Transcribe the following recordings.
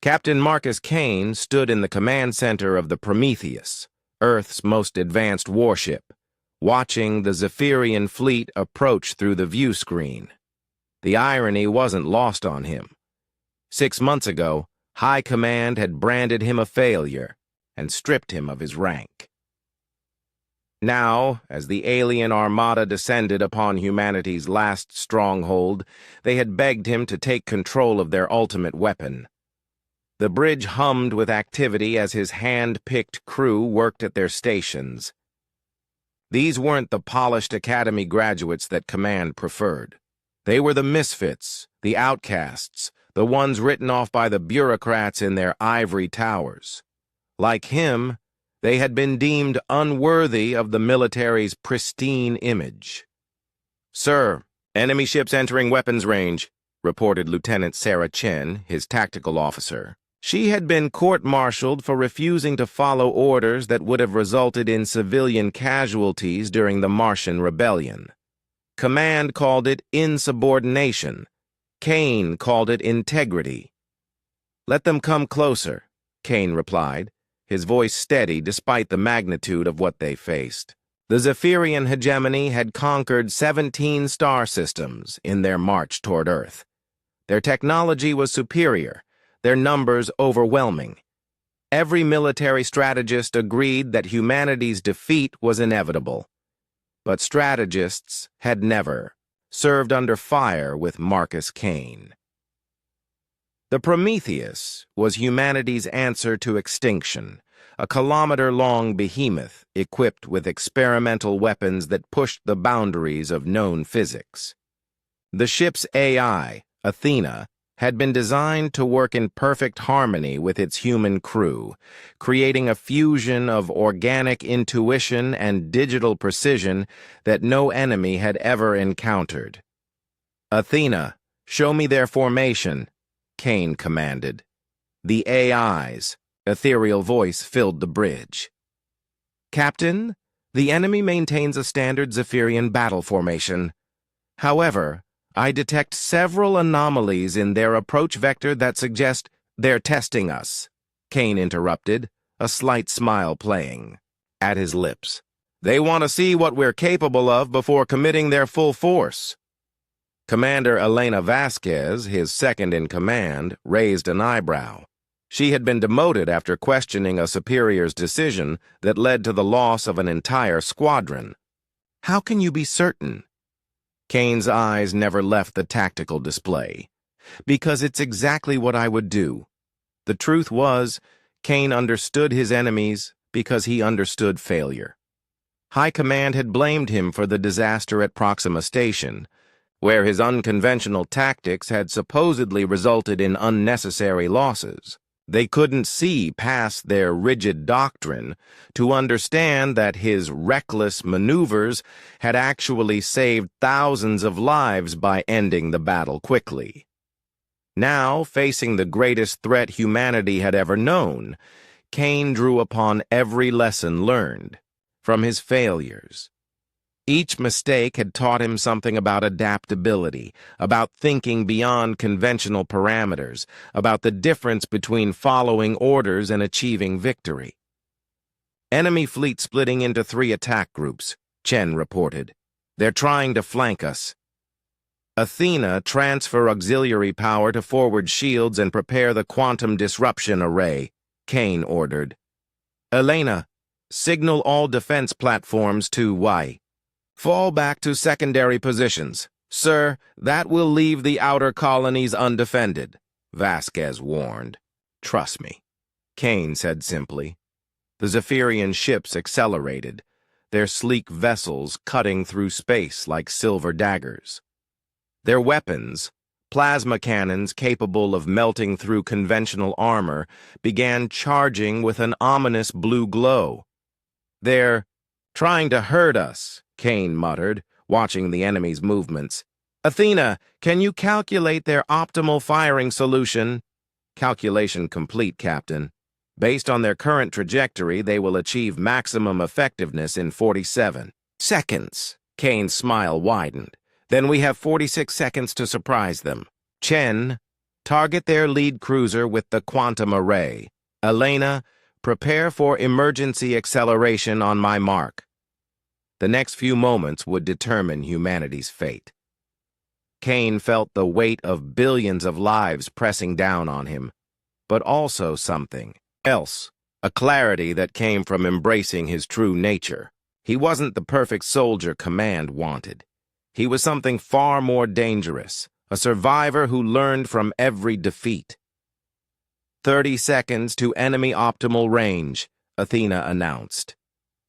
Captain Marcus Kane stood in the command center of the Prometheus, Earth's most advanced warship, watching the Zephyrian fleet approach through the view screen. The irony wasn't lost on him. 6 months ago, High Command had branded him a failure and stripped him of his rank. Now, as the alien armada descended upon humanity's last stronghold, they had begged him to take control of their ultimate weapon. The bridge hummed with activity as his hand-picked crew worked at their stations. These weren't the polished academy graduates that Command preferred. They were the misfits, the outcasts, the ones written off by the bureaucrats in their ivory towers. Like him, they had been deemed unworthy of the military's pristine image. "Sir, enemy ships entering weapons range," reported Lieutenant Sarah Chen, his tactical officer. She had been court-martialed for refusing to follow orders that would have resulted in civilian casualties during the Martian rebellion. Command called it insubordination. Kane called it integrity. "Let them come closer," Kane replied, his voice steady despite the magnitude of what they faced. The Zephyrian hegemony had conquered 17 star systems in their march toward Earth. Their technology was superior, their numbers overwhelming. Every military strategist agreed that humanity's defeat was inevitable. But strategists had never served under fire with Marcus Kane. The Prometheus was humanity's answer to extinction, a kilometer-long behemoth equipped with experimental weapons that pushed the boundaries of known physics. The ship's AI, Athena, had been designed to work in perfect harmony with its human crew, creating a fusion of organic intuition and digital precision that no enemy had ever encountered. "Athena, show me their formation," Kane commanded. The AI's ethereal voice filled the bridge. "Captain, the enemy maintains a standard Zephyrian battle formation. However, I detect several anomalies in their approach vector that suggest they're testing us," Kane interrupted, a slight smile playing at his lips. "They want to see what we're capable of before committing their full force." Commander Elena Vasquez, his second-in-command, raised an eyebrow. She had been demoted after questioning a superior's decision that led to the loss of an entire squadron. "How can you be certain?" Kane's eyes never left the tactical display. "Because it's exactly what I would do." The truth was, Kane understood his enemies because he understood failure. High Command had blamed him for the disaster at Proxima Station, where his unconventional tactics had supposedly resulted in unnecessary losses. They couldn't see past their rigid doctrine to understand that his reckless maneuvers had actually saved thousands of lives by ending the battle quickly. Now, facing the greatest threat humanity had ever known, Kane drew upon every lesson learned from his failures. Each mistake had taught him something about adaptability, about thinking beyond conventional parameters, about the difference between following orders and achieving victory. "Enemy fleet splitting into 3 attack groups," Chen reported. "They're trying to flank us." "Athena, transfer auxiliary power to forward shields and prepare the quantum disruption array," Kane ordered. "Elena, signal all defense platforms to Y. Fall back to secondary positions. Sir, that will leave the outer colonies undefended," Vasquez warned. "Trust me," Kane said simply. The Zephyrian ships accelerated, their sleek vessels cutting through space like silver daggers. Their weapons, plasma cannons capable of melting through conventional armor, began charging with an ominous blue glow. "They're trying to hurt us," Kane muttered, watching the enemy's movements. "Athena, can you calculate their optimal firing solution?" "Calculation complete, Captain. Based on their current trajectory, they will achieve maximum effectiveness in 47 seconds. Kane's smile widened. "Then we have 46 seconds to surprise them." Chen Target their lead cruiser with the quantum array. Elena, prepare for emergency acceleration on my mark. The next few moments would determine humanity's fate. Kane felt the weight of billions of lives pressing down on him, but also something else, a clarity that came from embracing his true nature. He wasn't the perfect soldier Command wanted. He was something far more dangerous, a survivor who learned from every defeat. 30 seconds to enemy optimal range, Athena announced.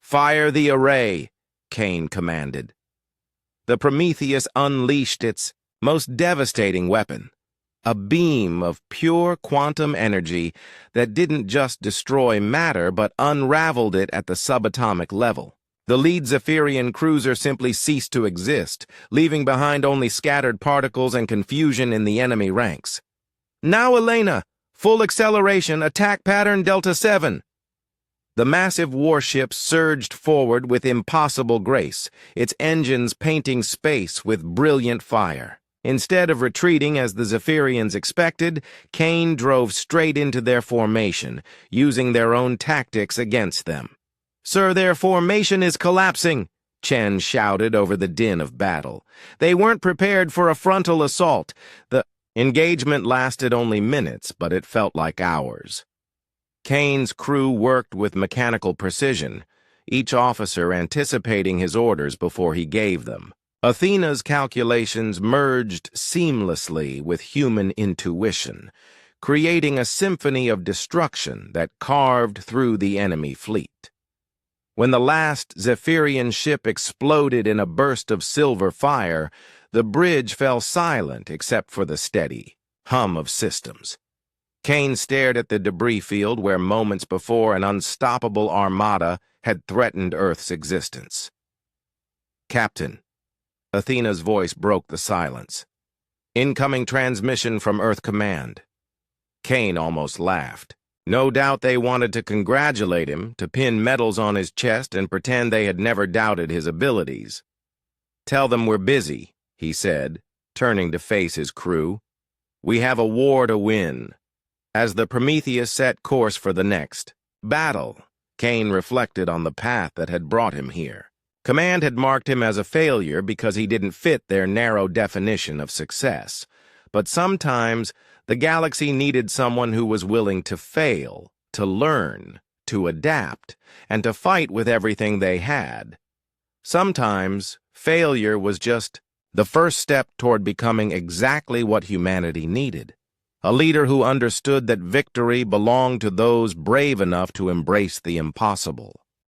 Fire the array, Kane commanded. The Prometheus unleashed its most devastating weapon, a beam of pure quantum energy that didn't just destroy matter but unraveled it at the subatomic level. The lead Zephyrian cruiser simply ceased to exist, leaving behind only scattered particles and confusion in the enemy ranks. Now, Elena, full acceleration, attack pattern Delta 7. The massive warship surged forward with impossible grace, its engines painting space with brilliant fire. Instead of retreating as the Zephyrians expected, Kane drove straight into their formation, using their own tactics against them. Sir, their formation is collapsing, Chen shouted over the din of battle. They weren't prepared for a frontal assault. The engagement lasted only minutes, but it felt like hours. Kane's crew worked with mechanical precision, each officer anticipating his orders before he gave them. Athena's calculations merged seamlessly with human intuition, creating a symphony of destruction that carved through the enemy fleet. When the last Zephyrian ship exploded in a burst of silver fire, the bridge fell silent except for the steady hum of systems. Kane stared at the debris field where moments before an unstoppable armada had threatened Earth's existence. Captain, Athena's voice broke the silence. Incoming transmission from Earth Command. Kane almost laughed. No doubt they wanted to congratulate him, to pin medals on his chest and pretend they had never doubted his abilities. Tell them we're busy, he said, turning to face his crew. We have a war to win. As the Prometheus set course for the next battle, Kane reflected on the path that had brought him here. Command had marked him as a failure because he didn't fit their narrow definition of success. But sometimes the galaxy needed someone who was willing to fail, to learn, to adapt, and to fight with everything they had. Sometimes failure was just the first step toward becoming exactly what humanity needed. A leader who understood that victory belonged to those brave enough to embrace the impossible.